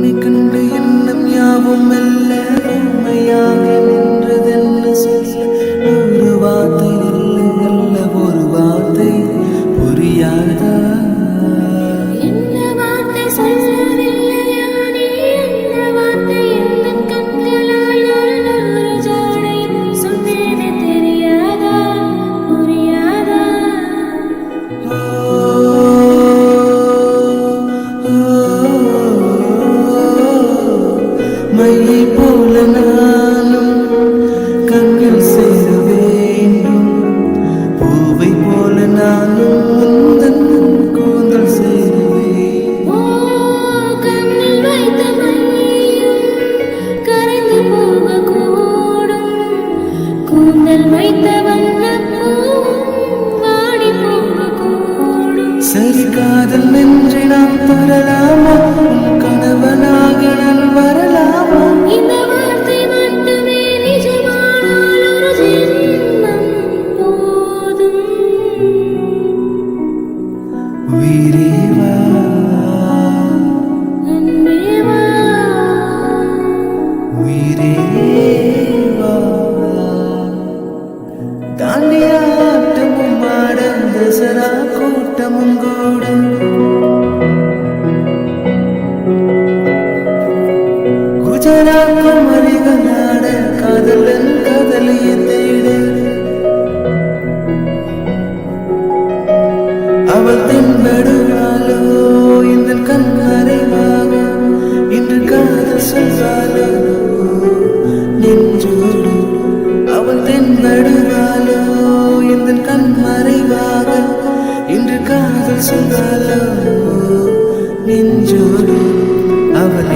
உன்னை கண்டு எண்ணம் யாவும் மெல்ல உண்மையாக நின்றதென்று சொல்ல ஒரு வார்த்தை அல்ல ஒரு வார்த்தை புரியாதா? மையை போல நானும் கண்ணில் சேர வேண்டும், பூவை போல நானும் உந்தன் கூந்தல் சேருவேன். கண்ணில் வைத்த மையும் கரைந்து போகக்கூடும், கூந்தல் வைத்த வாடி போகக்கூடும். சரி காதல் நெஞ்சை நாம் தரலாமா? கணவனாக நான் வரலாமா? இந்த வார்த்தை மட்டுமே நிஜமானால் ஒரு ஜென்மம் போதும். உயிரே வா, அன்பே வா, உயிரே வா. தாண்டியாட்டமும் ஆட தசரா கூட்டமும் கூட குஜராத் மறிகளாட காதலன் காதலியை தேட அவள் தென்படுவாளோ இந்த கண் மறைவாக இன்று காதல் சொல்வாளோ நெஞ்சோடு. அவள் தென்படுவாளோ இந்த கண் மறைவாக இன்று காதல் சொல்வாளோ நெஞ்சோடு. அவள்